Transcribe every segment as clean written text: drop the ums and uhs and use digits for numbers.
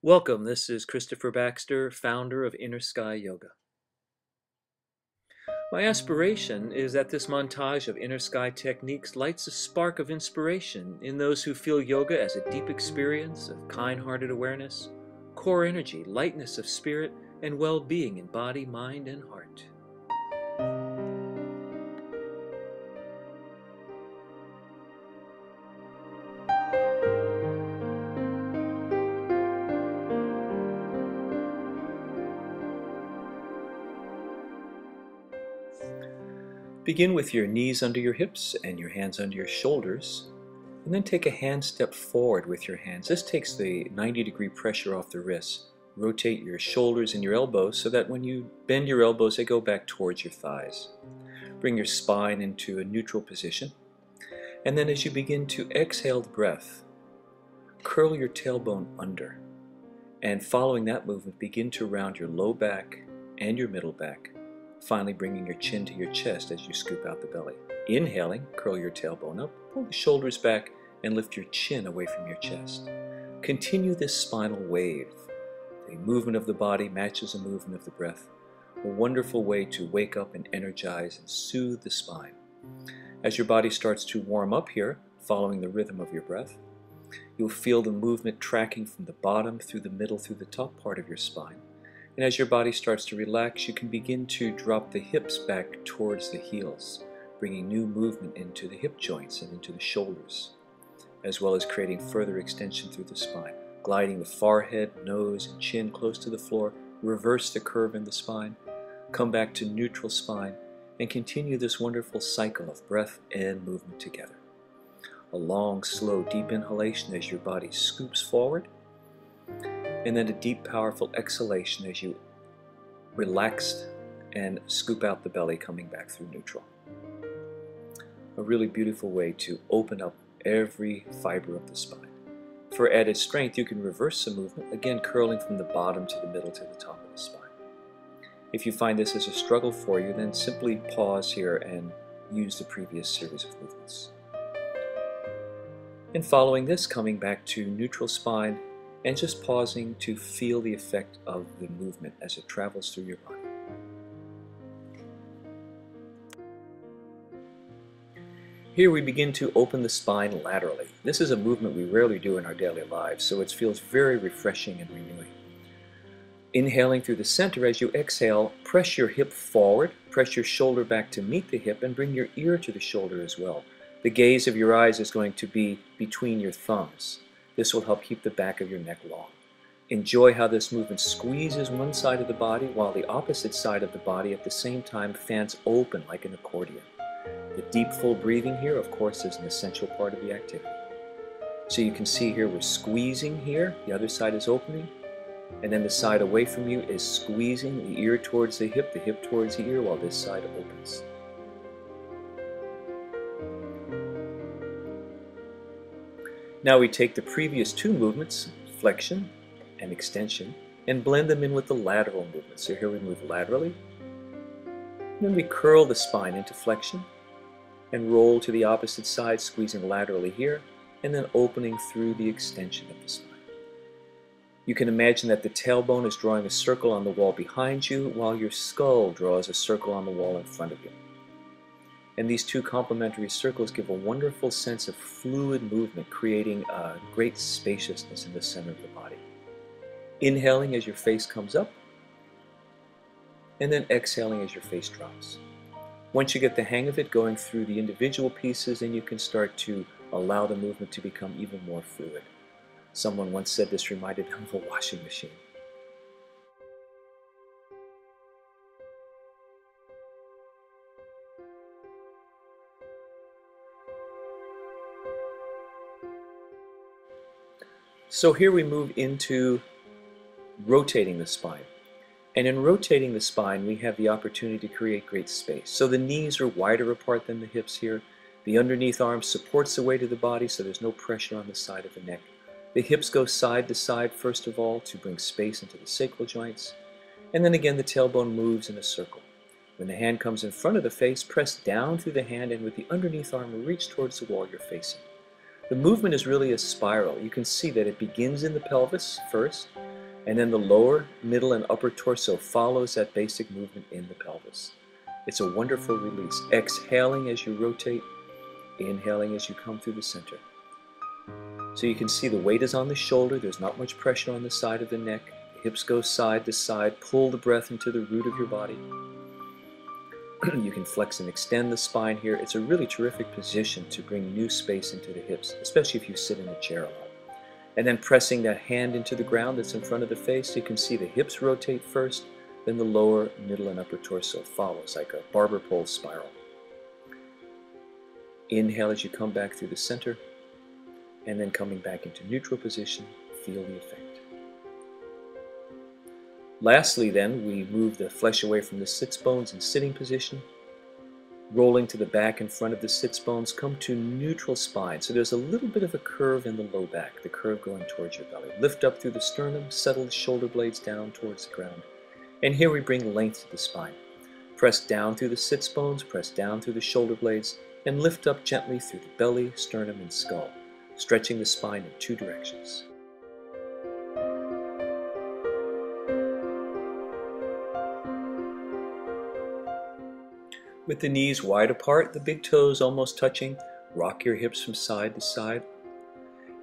Welcome, this is Christopher Baxter, founder of InnerSky Yoga. My aspiration is that this montage of InnerSky techniques lights a spark of inspiration in those who feel yoga as a deep experience of kind-hearted awareness, core energy, lightness of spirit, and well-being in body, mind, and heart. Begin with your knees under your hips and your hands under your shoulders, and then take a hand step forward with your hands. This takes the 90-degree pressure off the wrists. Rotate your shoulders and your elbows so that when you bend your elbows, they go back towards your thighs. Bring your spine into a neutral position. And then as you begin to exhale the breath, curl your tailbone under. And following that movement, begin to round your low back and your middle back, finally bringing your chin to your chest as you scoop out the belly. Inhaling, curl your tailbone up, pull the shoulders back, and lift your chin away from your chest. Continue this spinal wave. The movement of the body matches the movement of the breath. A wonderful way to wake up and energize and soothe the spine. As your body starts to warm up here, following the rhythm of your breath, you'll feel the movement tracking from the bottom through the middle through the top part of your spine. And as your body starts to relax, you can begin to drop the hips back towards the heels, bringing new movement into the hip joints and into the shoulders, as well as creating further extension through the spine. Gliding the forehead, nose, and chin close to the floor, reverse the curve in the spine, come back to neutral spine, and continue this wonderful cycle of breath and movement together. A long, slow, deep inhalation as your body scoops forward, and then a deep, powerful exhalation as you relax and scoop out the belly, coming back through neutral. A really beautiful way to open up every fiber of the spine. For added strength, you can reverse the movement, again curling from the bottom to the middle to the top of the spine. If you find this as a struggle for you, then simply pause here and use the previous series of movements. And following this, coming back to neutral spine and just pausing to feel the effect of the movement as it travels through your body. Here we begin to open the spine laterally. This is a movement we rarely do in our daily lives, so it feels very refreshing and renewing. Inhaling through the center, as you exhale, press your hip forward, press your shoulder back to meet the hip, and bring your ear to the shoulder as well. The gaze of your eyes is going to be between your thumbs. This will help keep the back of your neck long. Enjoy how this movement squeezes one side of the body while the opposite side of the body at the same time fans open like an accordion. The deep, full breathing here, of course, is an essential part of the activity. So you can see here we're squeezing here, the other side is opening, and then the side away from you is squeezing, the ear towards the hip towards the ear, while this side opens. Now we take the previous two movements, flexion and extension, and blend them in with the lateral movement. So here we move laterally, then we curl the spine into flexion, and roll to the opposite side, squeezing laterally here, and then opening through the extension of the spine. You can imagine that the tailbone is drawing a circle on the wall behind you, while your skull draws a circle on the wall in front of you. And these two complementary circles give a wonderful sense of fluid movement, creating a great spaciousness in the center of the body. Inhaling as your face comes up, and then exhaling as your face drops. Once you get the hang of it, going through the individual pieces, then you can start to allow the movement to become even more fluid. Someone once said this reminded them of a washing machine. So here we move into rotating the spine. And in rotating the spine, we have the opportunity to create great space. So the knees are wider apart than the hips here. The underneath arm supports the weight of the body, so there's no pressure on the side of the neck. The hips go side to side, first of all, to bring space into the sacral joints. And then again, the tailbone moves in a circle. When the hand comes in front of the face, press down through the hand, and with the underneath arm, reach towards the wall you're facing. The movement is really a spiral. You can see that it begins in the pelvis first, And then the lower, middle, and upper torso follows that basic movement in the pelvis. It's a wonderful release. Exhaling as you rotate, inhaling as you come through the center. So you can see the weight is on the shoulder. There's not much pressure on the side of the neck. The hips go side to side. Pull the breath into the root of your body. You can flex and extend the spine here. It's a really terrific position to bring new space into the hips, especially if you sit in a chair a lot. And then pressing that hand into the ground that's in front of the face, you can see the hips rotate first, then the lower, middle, and upper torso follows like a barber pole spiral. Inhale as you come back through the center, and then coming back into neutral position, feel the effect. Lastly then, we move the flesh away from the sits bones in sitting position, rolling to the back and front of the sits bones, come to neutral spine. So there's a little bit of a curve in the low back, the curve going towards your belly. Lift up through the sternum, settle the shoulder blades down towards the ground. And here we bring length to the spine. Press down through the sits bones, press down through the shoulder blades, and lift up gently through the belly, sternum, and skull, stretching the spine in two directions. With the knees wide apart, the big toes almost touching, rock your hips from side to side,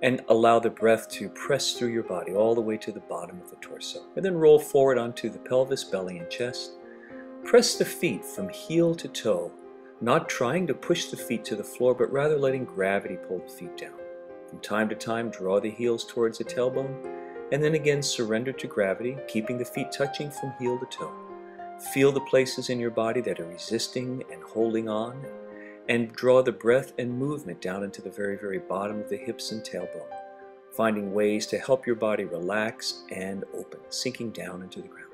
and allow the breath to press through your body all the way to the bottom of the torso. And then roll forward onto the pelvis, belly, and chest. Press the feet from heel to toe, not trying to push the feet to the floor, but rather letting gravity pull the feet down. From time to time, draw the heels towards the tailbone, and then again surrender to gravity, keeping the feet touching from heel to toe. Feel the places in your body that are resisting and holding on, and draw the breath and movement down into the very, very bottom of the hips and tailbone, finding ways to help your body relax and open, sinking down into the ground.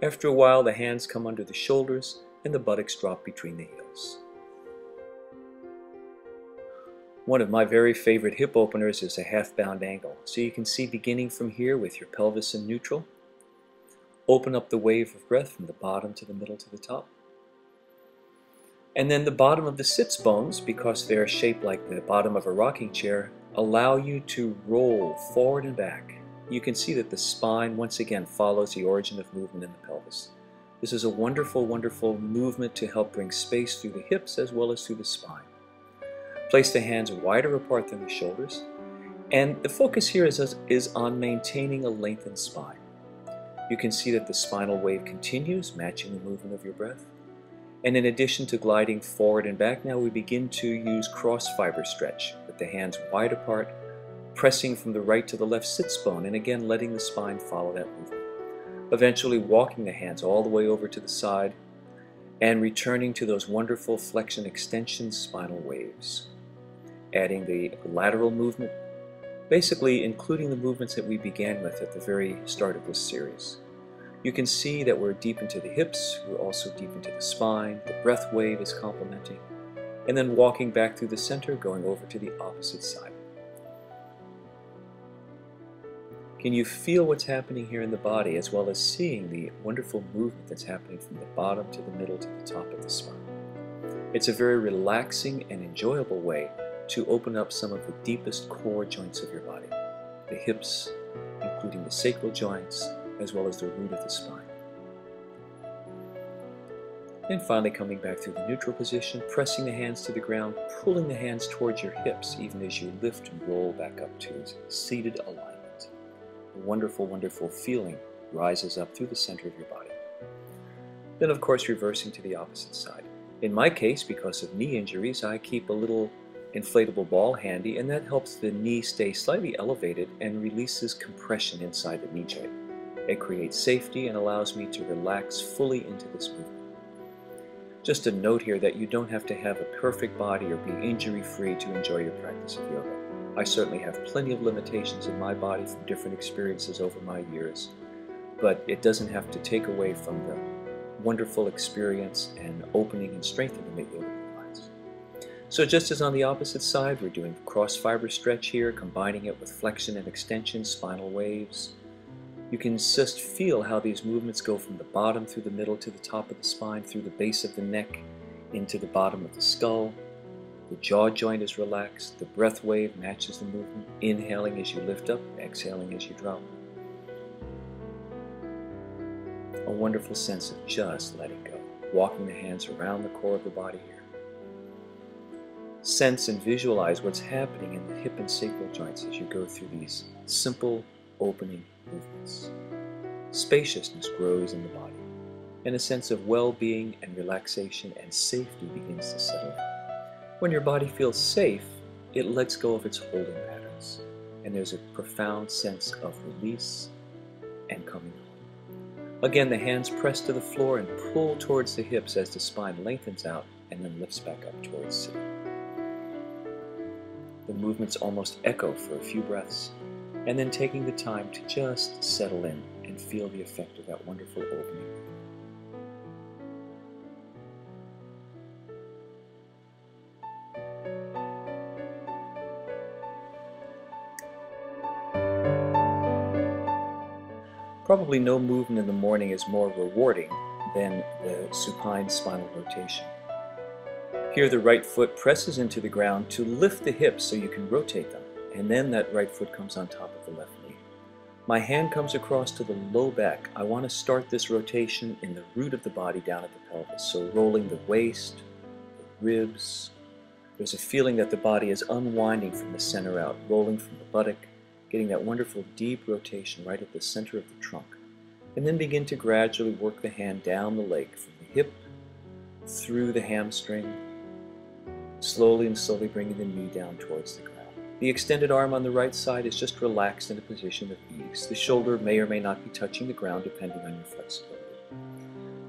After a while, the hands come under the shoulders and the buttocks drop between the heels. One of my very favorite hip openers is a half-bound angle. So you can see beginning from here with your pelvis in neutral. Open up the wave of breath from the bottom to the middle to the top. And then the bottom of the sits bones, because they're shaped like the bottom of a rocking chair, allow you to roll forward and back. You can see that the spine once again follows the origin of movement in the pelvis. This is a wonderful, wonderful movement to help bring space through the hips as well as through the spine. Place the hands wider apart than the shoulders, and the focus here is on maintaining a lengthened spine. You can see that the spinal wave continues, matching the movement of your breath. And in addition to gliding forward and back, now we begin to use cross fiber stretch with the hands wide apart, pressing from the right to the left sits bone, and again letting the spine follow that movement. Eventually walking the hands all the way over to the side and returning to those wonderful flexion extension spinal waves. Adding the lateral movement, basically including the movements that we began with at the very start of this series. You can see that we're deep into the hips, we're also deep into the spine, the breath wave is complementing, and then walking back through the center, going over to the opposite side. Can you feel what's happening here in the body, as well as seeing the wonderful movement that's happening from the bottom to the middle to the top of the spine? It's a very relaxing and enjoyable way to open up some of the deepest core joints of your body, the hips, including the sacral joints, as well as the root of the spine. And finally coming back through the neutral position, pressing the hands to the ground, pulling the hands towards your hips, even as you lift and roll back up to seated alignment. A wonderful, wonderful feeling rises up through the center of your body. Then of course reversing to the opposite side. In my case, because of knee injuries, I keep a little inflatable ball handy, and that helps the knee stay slightly elevated and releases compression inside the knee joint. It creates safety and allows me to relax fully into this movement. Just a note here that you don't have to have a perfect body or be injury-free to enjoy your practice of yoga. I certainly have plenty of limitations in my body from different experiences over my years, but it doesn't have to take away from the wonderful experience and opening and strengthening that yoga provides. So just as on the opposite side, we're doing cross fiber stretch here, combining it with flexion and extension, spinal waves. You can just feel how these movements go from the bottom through the middle to the top of the spine, through the base of the neck, into the bottom of the skull. The jaw joint is relaxed. The breath wave matches the movement, inhaling as you lift up, exhaling as you drop. A wonderful sense of just letting go, walking the hands around the core of the body here. Sense and visualize what's happening in the hip and sacral joints as you go through these simple opening movements. Spaciousness grows in the body, and a sense of well-being and relaxation and safety begins to settle in. When your body feels safe, it lets go of its holding patterns, and there's a profound sense of release and coming home. Again, the hands press to the floor and pull towards the hips as the spine lengthens out and then lifts back up towards sitting. The movements almost echo for a few breaths, and then taking the time to just settle in and feel the effect of that wonderful opening. Probably no movement in the morning is more rewarding than the supine spinal rotation. Here the right foot presses into the ground to lift the hips so you can rotate them, and then that right foot comes on top of the left knee. My hand comes across to the low back. I want to start this rotation in the root of the body down at the pelvis, so rolling the waist, the ribs. There's a feeling that the body is unwinding from the center out, rolling from the buttock, getting that wonderful deep rotation right at the center of the trunk. And then begin to gradually work the hand down the leg from the hip, through the hamstring, slowly and slowly bringing the knee down towards the ground. The extended arm on the right side is just relaxed in a position of ease. The shoulder may or may not be touching the ground depending on your flexibility.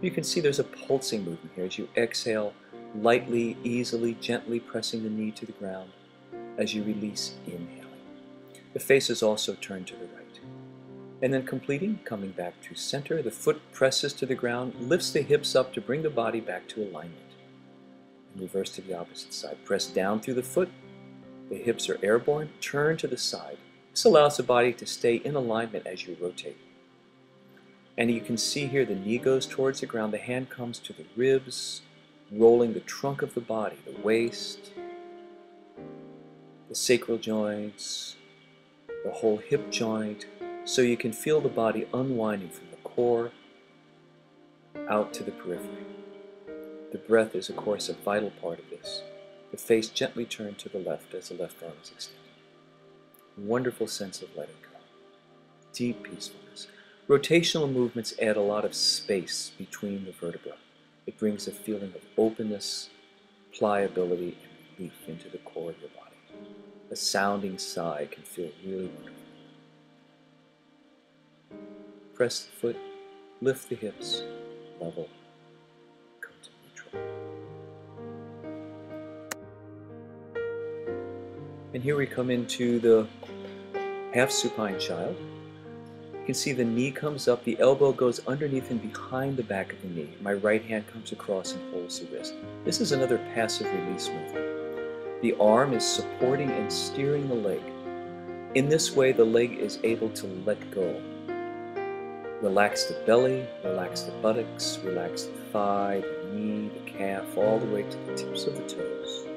You can see there's a pulsing movement here as you exhale, lightly, easily, gently pressing the knee to the ground as you release, inhaling. The face is also turned to the right. And then completing, coming back to center, the foot presses to the ground, lifts the hips up to bring the body back to alignment. And reverse to the opposite side. Press down through the foot. The hips are airborne. Turn to the side. This allows the body to stay in alignment as you rotate. And you can see here the knee goes towards the ground. The hand comes to the ribs, rolling the trunk of the body, the waist, the sacral joints, the whole hip joint, so you can feel the body unwinding from the core out to the periphery. The breath is, of course, a vital part of this. The face gently turned to the left as the left arm is extended. Wonderful sense of letting go. Deep peacefulness. Rotational movements add a lot of space between the vertebrae. It brings a feeling of openness, pliability, and relief into the core of your body. A sounding sigh can feel really wonderful. Press the foot, lift the hips, level, come to neutral. And here we come into the half supine child. You can see the knee comes up, the elbow goes underneath and behind the back of the knee. My right hand comes across and holds the wrist. This is another passive release movement. The arm is supporting and steering the leg. In this way, the leg is able to let go. Relax the belly, relax the buttocks, relax the thigh, the knee, the calf, all the way to the tips of the toes.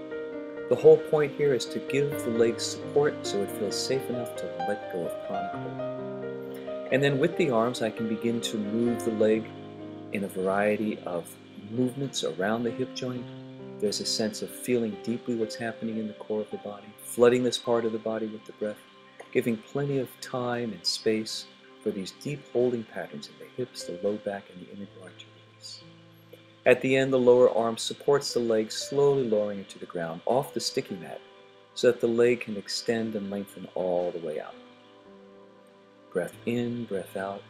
The whole point here is to give the leg support so it feels safe enough to let go of chronic hold. And then with the arms, I can begin to move the leg in a variety of movements around the hip joint. There's a sense of feeling deeply what's happening in the core of the body, flooding this part of the body with the breath, giving plenty of time and space for these deep holding patterns in the hips, the low back, and the inner groin to release. At the end, the lower arm supports the leg, slowly lowering it to the ground, off the sticky mat, so that the leg can extend and lengthen all the way out. Breath in, breath out,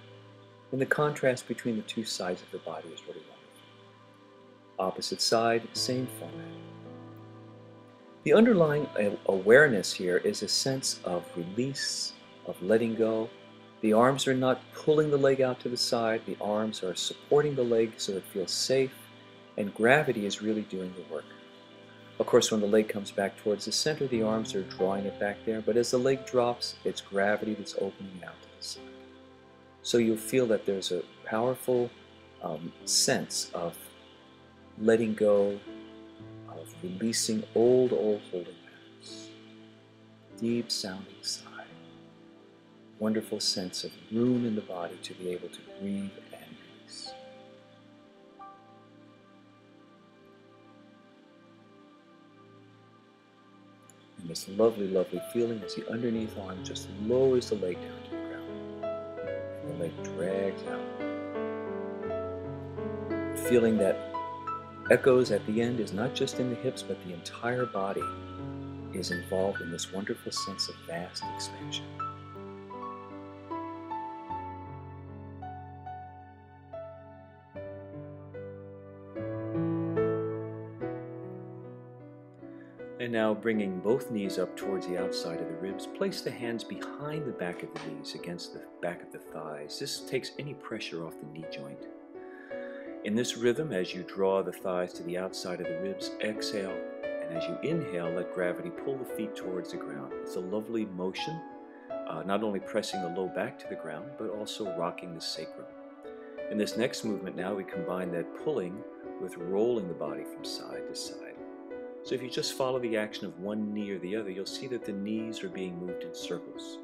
and the contrast between the two sides of the body is really wonderful. Opposite side, same format. The underlying awareness here is a sense of release, of letting go. The arms are not pulling the leg out to the side. The arms are supporting the leg so it feels safe, and gravity is really doing the work. Of course, when the leg comes back towards the center, the arms are drawing it back there, but as the leg drops, it's gravity that's opening it out to the side. So you'll feel that there's a powerful sense of letting go, of releasing old holding patterns. Deep sounding sigh. Wonderful sense of room in the body to be able to breathe and release. And this lovely, lovely feeling as the underneath arm just lowers the leg down to the ground. And the leg drags out. The feeling that echoes at the end is not just in the hips, but the entire body is involved in this wonderful sense of vast expansion. And now bringing both knees up towards the outside of the ribs, place the hands behind the back of the knees against the back of the thighs. This takes any pressure off the knee joint. In this rhythm, as you draw the thighs to the outside of the ribs, exhale, and as you inhale, let gravity pull the feet towards the ground. It's a lovely motion, not only pressing the low back to the ground, but also rocking the sacrum. In this next movement now, we combine that pulling with rolling the body from side to side. So if you just follow the action of one knee or the other, you'll see that the knees are being moved in circles.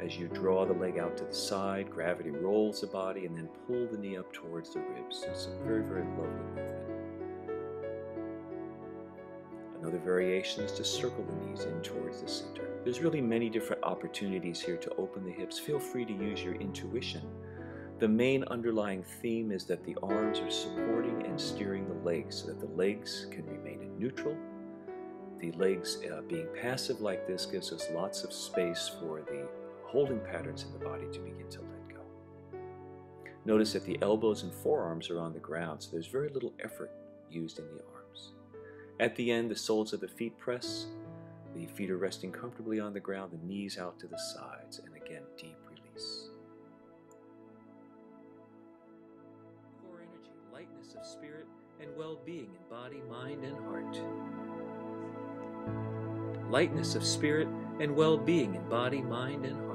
As you draw the leg out to the side, gravity rolls the body and then pull the knee up towards the ribs. It's a very, very lovely movement. Another variation is to circle the knees in towards the center. There's really many different opportunities here to open the hips. Feel free to use your intuition. The main underlying theme is that the arms are supporting and steering the legs so that the legs can remain in neutral. The legs being passive like this gives us lots of space for the holding patterns in the body to begin to let go. Notice that the elbows and forearms are on the ground, so there's very little effort used in the arms. At the end, the soles of the feet press, the feet are resting comfortably on the ground, the knees out to the sides, and again, deep release. Core energy, lightness of spirit, and well-being in body, mind, and heart. Lightness of spirit and well-being in body, mind, and heart.